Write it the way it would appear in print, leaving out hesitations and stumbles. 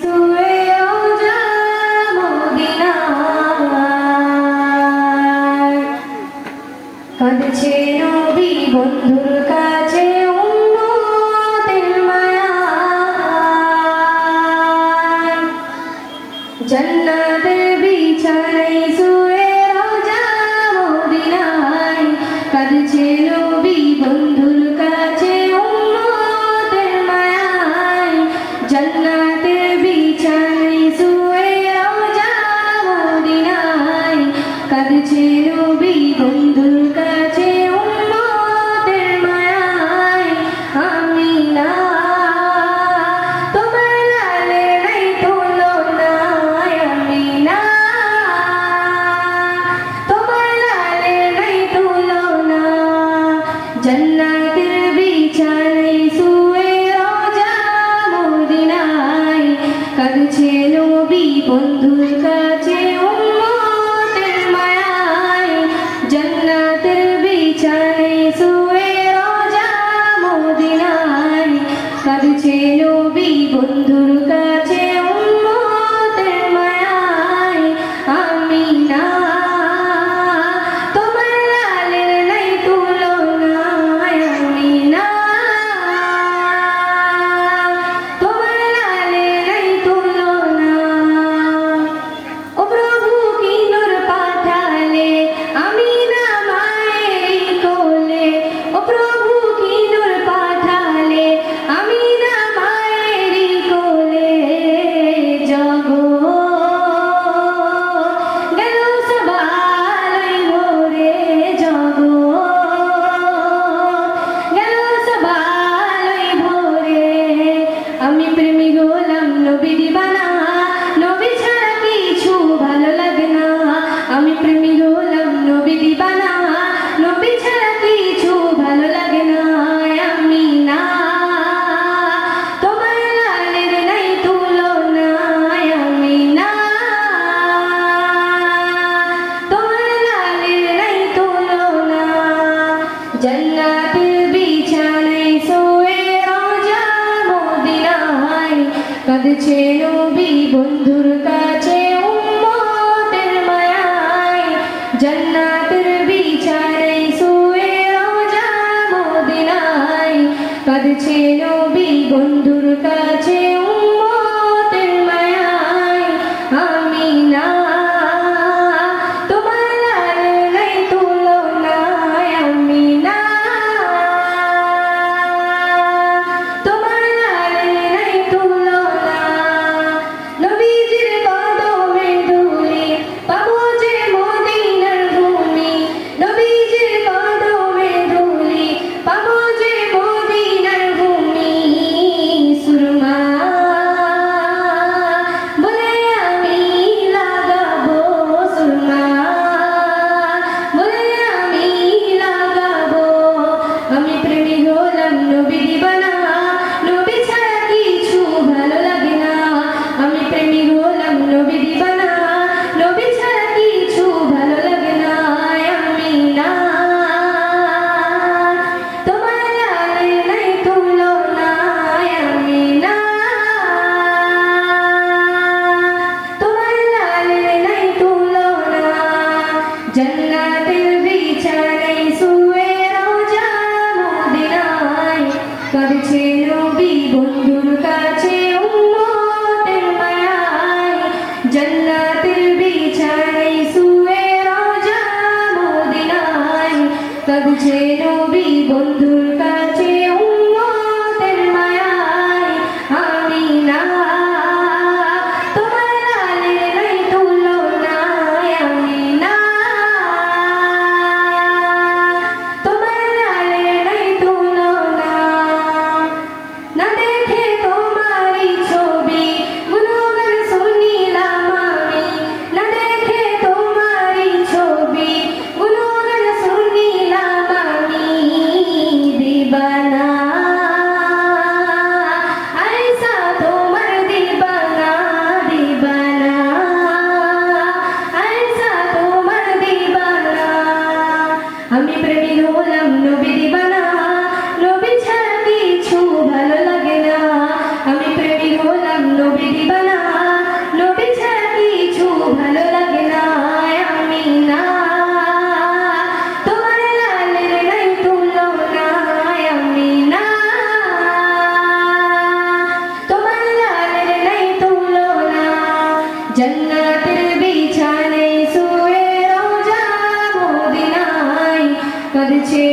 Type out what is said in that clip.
শুয়ে রোজা মদিনায় কাঁদছে নবী বন্ধুর কাছে উম্মতের মায়ায় জান্নাতের বিছানায় শুয়ে রোজা মদিনায় কাঁদছে নবী বন্ধুর কাছে উম্মতের মায়ায় জান্নাতের বিছানায় শুয়ে রোজা মদিনায় কাঁদছে নবী বন্ধুর কাছে উম্মতের মায়ায় আমিনা তোমার লালে নাই তুলনা আমিনা তোমার লালে নাই তুলনা জান্নাতের বিছানায় শুয়ে রোজা মদিনায় কাঁদছে নবী বন্ধুর কাছে উম্মতের মায়ায় জান্নাতের বিছানায় শুয়ে রোজা মদিনায় কাঁদছে নবী বন্ধুর কাছে উম্মতের মায়ায় আমিনা তোমার লালের নাই তুলনা আমিনা তোমার লালের নাই তুলনা ও প্রভু কি নূর পাঠালে আমিনা মায়ের কোলে ও প্রভু কি নূর পাঠালে আমিনা মায়ের কোলে জগৎ গেল সবাই ভরে জগৎ গেল সবাই ভরে আমি প্রেমী গোলাম নবী দিবানা নবী ছাড়া কিছু ভালো লাগে না আমি প্রেমী গোলাম নবী দিবানা নবী ছাড়া কিছু ভালো লাগে না আমিনা তোমার লালের নাই তুলনা আমিনা তোমার লালের নাই তুলনা জান্নাতের বিছানায় শুয়ে রোজা মদিনায় কাঁদছে নবী বন্ধুর কাছে উম্মতের মায়ায় জান্নাতের বিছানায় শুয়ে রোজা মদিনায় কাঁদছে নবী বন্ধুর কাছে উম্মতের মায়ায় আমিনা তোমার লালের নাই তুলনা আমিনা তোমার লালের নাই তুলনা নবীজির কদম হয়েছে